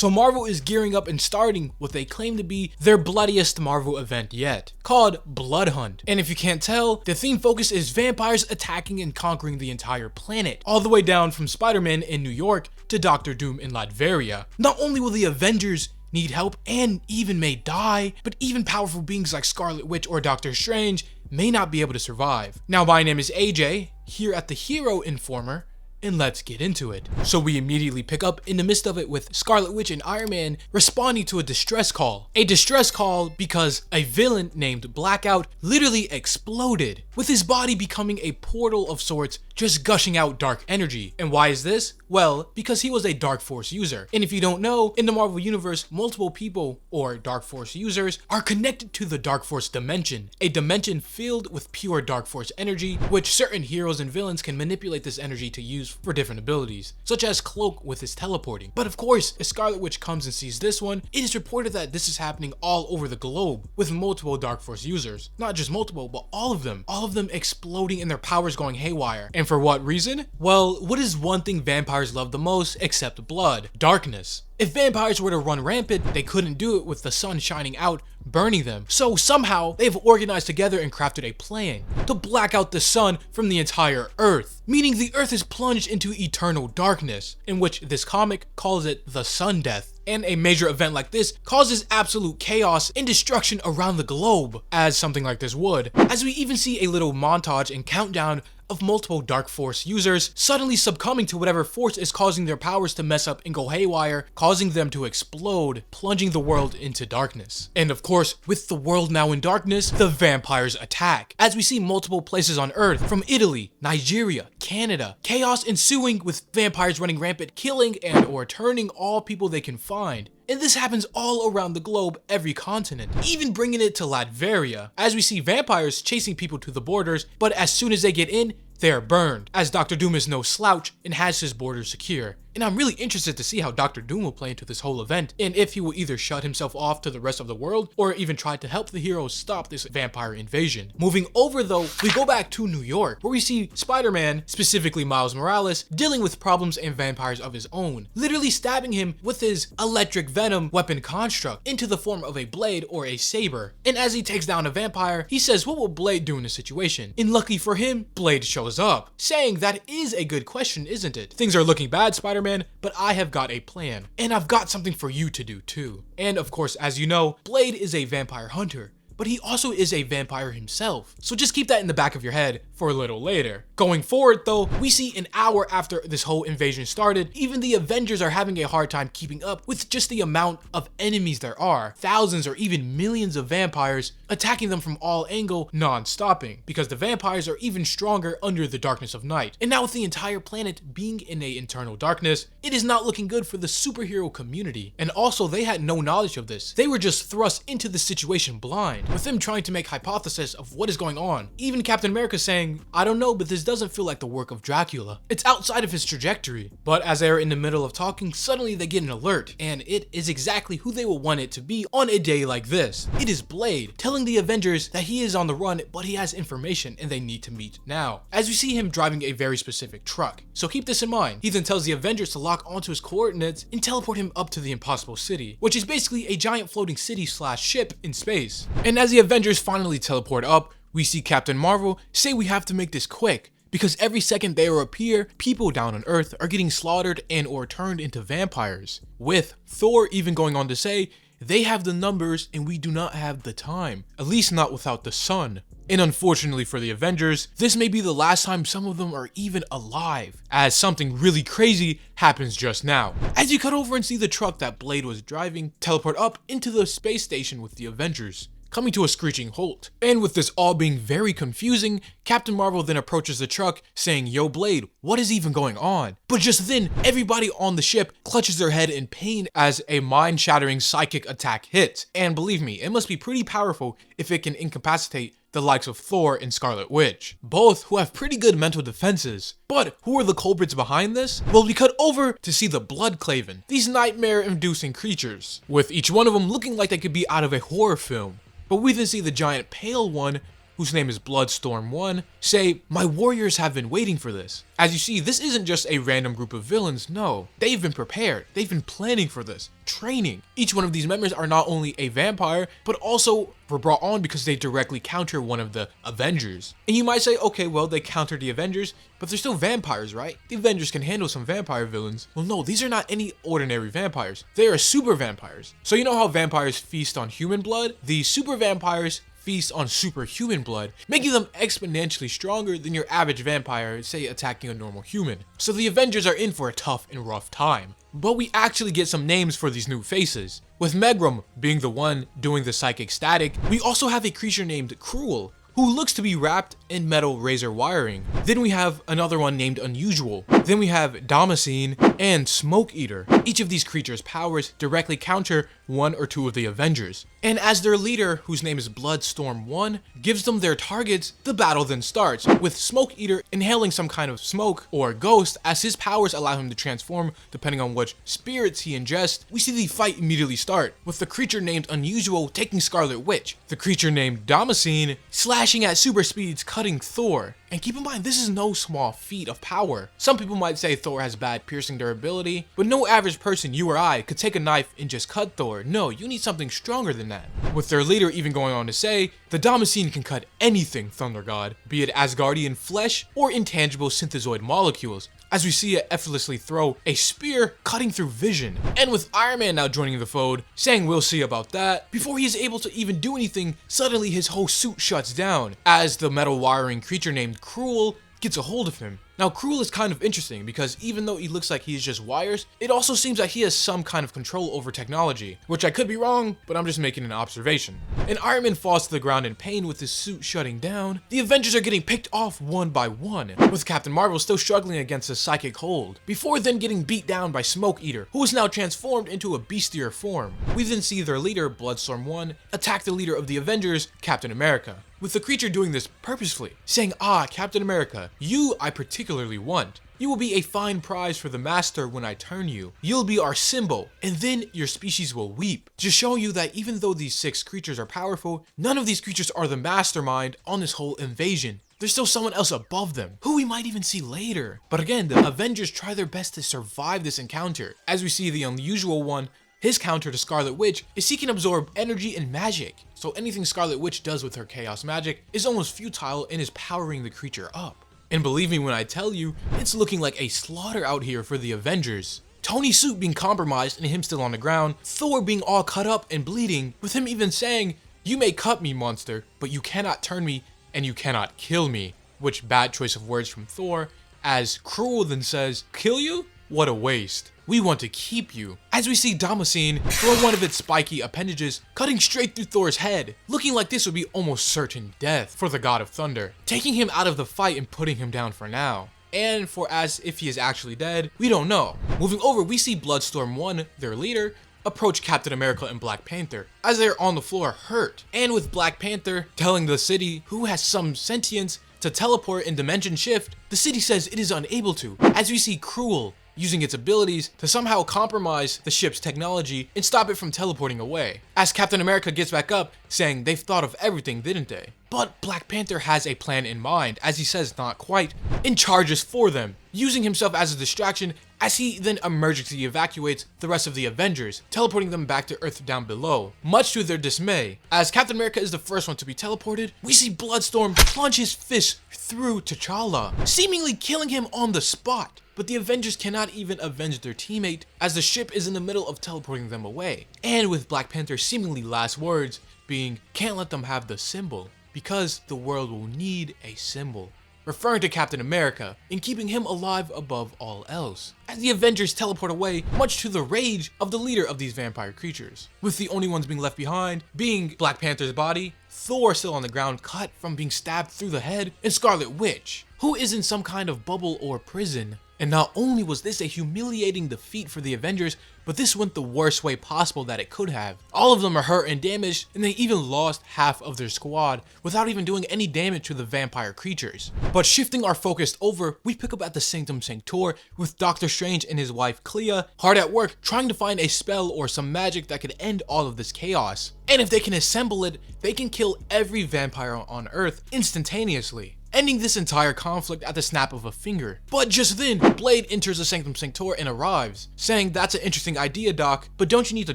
So Marvel is gearing up and starting what they claim to be their bloodiest Marvel event yet, called Blood Hunt. And if you can't tell, the theme focus is vampires attacking and conquering the entire planet, all the way down from Spider-Man in New York to Doctor Doom in Latveria. Not only will the Avengers need help and even may die, but even powerful beings like Scarlet Witch or Doctor Strange may not be able to survive. Now, my name is AJ, here at the Hero Informer, and let's get into it. So we immediately pick up in the midst of it with Scarlet Witch and Iron Man responding to a distress call. A distress call because a villain named Blackout literally exploded, with his body becoming a portal of sorts, just gushing out dark energy. And why is this? Well, because he was a Dark Force user. And if you don't know, in the Marvel Universe, multiple people, or Dark Force users, are connected to the Dark Force dimension, a dimension filled with pure Dark Force energy, which certain heroes and villains can manipulate this energy to use for different abilities, such as Cloak with his teleporting. But of course, if Scarlet Witch comes and sees this one, it is reported that this is happening all over the globe, with multiple Dark Force users. Not just multiple, but all of them exploding and their powers going haywire. And for what reason? Well, what is one thing vampires love the most except blood? Darkness. If vampires were to run rampant, they couldn't do it with the sun shining out, burning them. So somehow, they've organized together and crafted a plan to black out the sun from the entire Earth, meaning the Earth is plunged into eternal darkness, in which this comic calls it the sun death. And a major event like this causes absolute chaos and destruction around the globe, as something like this would, as we even see a little montage and countdown of multiple Dark Force users suddenly succumbing to whatever force is causing their powers to mess up and go haywire, causing them to explode, plunging the world into darkness. And of course, with the world now in darkness, the vampires attack, as we see multiple places on Earth, from Italy, Nigeria, Canada, chaos ensuing with vampires running rampant, killing and or turning all people they can find. And this happens all around the globe, every continent, even bringing it to Latveria, as we see vampires chasing people to the borders, but as soon as they get in, they're burned, as Doctor Doom is no slouch and has his borders secure. And I'm really interested to see how Doctor Doom will play into this whole event, and if he will either shut himself off to the rest of the world, or even try to help the heroes stop this vampire invasion. Moving over though, we go back to New York, where we see Spider-Man, specifically Miles Morales, dealing with problems and vampires of his own, literally stabbing him with his electric venom weapon construct into the form of a blade or a saber. And as he takes down a vampire, he says, what will Blade do in this situation? And lucky for him, Blade shows up, saying that is a good question, isn't it? Things are looking bad, Spider-Man, but I have got a plan, and I've got something for you to do too. And of course, as you know, Blade is a vampire hunter, but he also is a vampire himself. So just keep that in the back of your head for a little later. Going forward though, we see an hour after this whole invasion started, even the Avengers are having a hard time keeping up with just the amount of enemies there are. Thousands or even millions of vampires attacking them from all angles, non-stopping, because the vampires are even stronger under the darkness of night. And now with the entire planet being in a internal darkness, it is not looking good for the superhero community. And also, they had no knowledge of this. They were just thrust into the situation blind, with them trying to make hypothesis of what is going on. Even Captain America saying, I don't know, but this doesn't feel like the work of Dracula. It's outside of his trajectory. But as they are in the middle of talking, suddenly they get an alert, and it is exactly who they will want it to be on a day like this. It is Blade, telling the Avengers that he is on the run, but he has information and they need to meet now, as we see him driving a very specific truck. So keep this in mind. He then tells the Avengers to lock onto his coordinates and teleport him up to the Impossible City, which is basically a giant floating city slash ship in space. And as the Avengers finally teleport up, we see Captain Marvel say we have to make this quick, because every second they appear, people down on Earth are getting slaughtered and or turned into vampires. With Thor even going on to say, they have the numbers and we do not have the time, at least not without the sun. And unfortunately for the Avengers, this may be the last time some of them are even alive, as something really crazy happens just now. As you cut over and see the truck that Blade was driving teleport up into the space station with the Avengers, coming to a screeching halt. And with this all being very confusing, Captain Marvel then approaches the truck saying, yo Blade, what is even going on? But just then, everybody on the ship clutches their head in pain as a mind-shattering psychic attack hits. And believe me, it must be pretty powerful if it can incapacitate the likes of Thor and Scarlet Witch, both who have pretty good mental defenses. But who are the culprits behind this? Well, we cut over to see the Blood Coven, these nightmare-inducing creatures, with each one of them looking like they could be out of a horror film. But we then see the giant pale one, whose name is Bloodstorm 1, say, "My warriors have been waiting for this." As you see, this isn't just a random group of villains, no. They've been prepared. They've been planning for this, training. Each one of these members are not only a vampire, but also were brought on because they directly counter one of the Avengers. And you might say, okay, well, they countered the Avengers, but they're still vampires, right? The Avengers can handle some vampire villains. Well, no, these are not any ordinary vampires. They are super vampires. So you know how vampires feast on human blood? These super vampires feast on superhuman blood, making them exponentially stronger than your average vampire, say attacking a normal human. So the Avengers are in for a tough and rough time. But we actually get some names for these new faces. With Megrum being the one doing the psychic static, we also have a creature named Cruel, who looks to be wrapped in metal razor wiring. Then we have another one named Unusual. Then we have Damascene and Smoke Eater. Each of these creatures' powers directly counter one or two of the Avengers. And as their leader, whose name is Bloodstorm 1, gives them their targets, the battle then starts, with Smoke Eater inhaling some kind of smoke or ghost as his powers allow him to transform depending on which spirits he ingests. We see the fight immediately start, with the creature named Unusual taking Scarlet Witch, the creature named Damascene slashing at super speeds, cutting Thor. And keep in mind, this is no small feat of power. Some people might say Thor has bad piercing durability, but no average person, you or I, could take a knife and just cut Thor. No, you need something stronger than that. With their leader even going on to say, the Damascene can cut anything, Thunder God, be it Asgardian flesh or intangible synthezoid molecules, as we see it effortlessly throw a spear cutting through vision. And with Iron Man now joining the fold, saying we'll see about that, before he is able to even do anything, suddenly his whole suit shuts down, as the metal wiring creature named Cruel gets a hold of him. Now, Cruel is kind of interesting because even though he looks like he's just wires, it also seems like he has some kind of control over technology, which I could be wrong, but I'm just making an observation. And Iron Man falls to the ground in pain with his suit shutting down. The Avengers are getting picked off one by one, with Captain Marvel still struggling against a psychic hold, before then getting beat down by Smoke Eater, who is now transformed into a beastier form. We then see their leader, Bloodstorm 1, attack the leader of the Avengers, Captain America, with the creature doing this purposefully, saying, "Ah, Captain America, you I particularly want. You will be a fine prize for the master when I turn you. You'll be our symbol, and then your species will weep." Just showing you that even though these 6 creatures are powerful, none of these creatures are the mastermind on this whole invasion. There's still someone else above them, who we might even see later. But again, the Avengers try their best to survive this encounter, as we see the Unusual One. His counter to Scarlet Witch is he can absorb energy and magic, so anything Scarlet Witch does with her chaos magic is almost futile and is powering the creature up. And believe me when I tell you, it's looking like a slaughter out here for the Avengers. Tony's suit being compromised and him still on the ground, Thor being all cut up and bleeding, with him even saying, "You may cut me, monster, but you cannot turn me and you cannot kill me," which bad choice of words from Thor, as Cruel then says, "Kill you? What a waste. We want to keep you." As we see Damascene throw one of its spiky appendages, cutting straight through Thor's head, looking like this would be almost certain death for the God of Thunder, taking him out of the fight and putting him down for now. And for as if he is actually dead, we don't know. Moving over, we see Bloodstorm 1, their leader, approach Captain America and Black Panther as they are on the floor hurt, and with Black Panther telling the city, who has some sentience, to teleport and dimension shift, the city says it is unable to, as we see Cruel using its abilities to somehow compromise the ship's technology and stop it from teleporting away. As Captain America gets back up, saying they've thought of everything, didn't they? But Black Panther has a plan in mind, as he says not quite, and charges for them, using himself as a distraction as he then emergency evacuates the rest of the Avengers, teleporting them back to Earth down below, much to their dismay. As Captain America is the first one to be teleported, we see Bloodstorm plunge his fist through T'Challa, seemingly killing him on the spot. But the Avengers cannot even avenge their teammate, as the ship is in the middle of teleporting them away. And with Black Panther's seemingly last words being, "Can't let them have the symbol, because the world will need a symbol," referring to Captain America and keeping him alive above all else. As the Avengers teleport away, much to the rage of the leader of these vampire creatures, with the only ones being left behind being Black Panther's body, Thor still on the ground cut from being stabbed through the head, and Scarlet Witch, who is in some kind of bubble or prison. And not only was this a humiliating defeat for the Avengers, but this went the worst way possible that it could have. All of them are hurt and damaged, and they even lost half of their squad without even doing any damage to the vampire creatures. But shifting our focus over, we pick up at the Sanctum Sanctor with Doctor Strange and his wife Clea hard at work trying to find a spell or some magic that could end all of this chaos. And if they can assemble it, they can kill every vampire on Earth instantaneously, ending this entire conflict at the snap of a finger. But just then, Blade enters the Sanctum Sanctor and arrives, saying, "That's an interesting idea, Doc, but don't you need the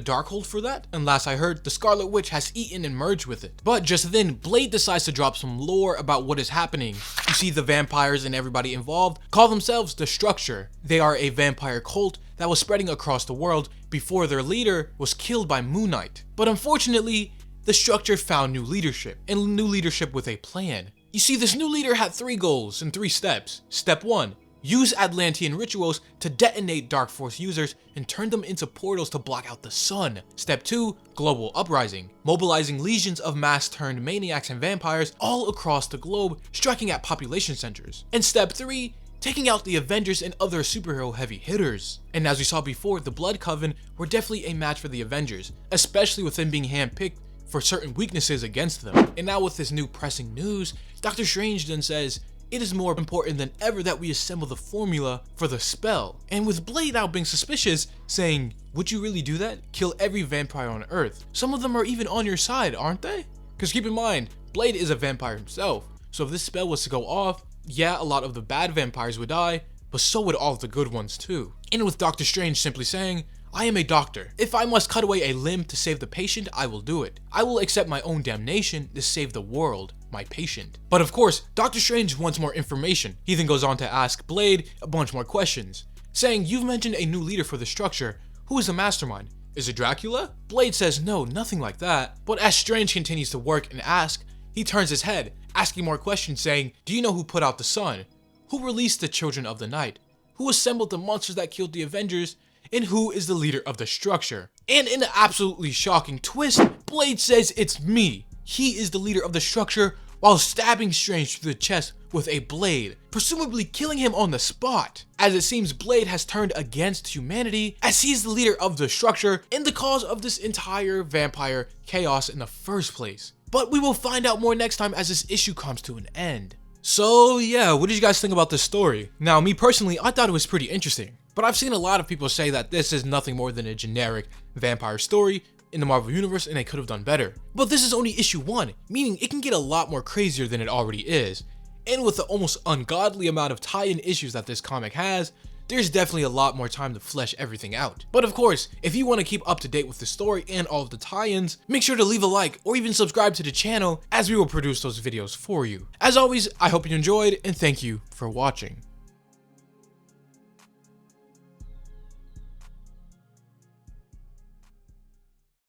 Darkhold for that?" And last I heard, the Scarlet Witch has eaten and merged with it. But just then, Blade decides to drop some lore about what is happening. You see, the vampires and everybody involved call themselves the Structure. They are a vampire cult that was spreading across the world before their leader was killed by Moon Knight. But unfortunately, the Structure found new leadership, and new leadership with a plan. You see, this new leader had 3 goals and 3 steps. Step 1, use Atlantean rituals to detonate Dark Force users and turn them into portals to block out the sun. Step 2, global uprising, mobilizing legions of mass-turned maniacs and vampires all across the globe, striking at population centers. And step 3, taking out the Avengers and other superhero heavy hitters. And as we saw before, the Blood Coven were definitely a match for the Avengers, especially with them being handpicked for certain weaknesses against them. And now with this new pressing news, Doctor Strange then says, "It is more important than ever that we assemble the formula for the spell." And with Blade now being suspicious, saying, "Would you really do that? Kill every vampire on Earth? Some of them are even on your side, aren't they?" Because keep in mind, Blade is a vampire himself, so if this spell was to go off, yeah, a lot of the bad vampires would die, but so would all of the good ones too. And with Doctor Strange simply saying, "I am a doctor. If I must cut away a limb to save the patient, I will do it. I will accept my own damnation to save the world, my patient." But of course, Doctor Strange wants more information. He then goes on to ask Blade a bunch more questions, saying, "You've mentioned a new leader for the Structure. Who is the mastermind? Is it Dracula?" Blade says, "No, nothing like that." But as Strange continues to work and ask, he turns his head, asking more questions, saying, "Do you know who put out the sun? Who released the Children of the Night? Who assembled the monsters that killed the Avengers? And who is the leader of the Structure?" And in an absolutely shocking twist, Blade says it's me. He is the leader of the Structure while stabbing Strange through the chest with a blade, presumably killing him on the spot. As it seems, Blade has turned against humanity as he's the leader of the Structure and the cause of this entire vampire chaos in the first place. But we will find out more next time as this issue comes to an end. So yeah, what did you guys think about this story? Now, me personally, I thought it was pretty interesting. But I've seen a lot of people say that this is nothing more than a generic vampire story in the Marvel Universe and they could have done better. But this is only issue 1, meaning it can get a lot more crazier than it already is. And with the almost ungodly amount of tie-in issues that this comic has, there's definitely a lot more time to flesh everything out. But of course, if you want to keep up to date with the story and all of the tie-ins, make sure to leave a like or even subscribe to the channel as we will produce those videos for you. As always, I hope you enjoyed and thank you for watching.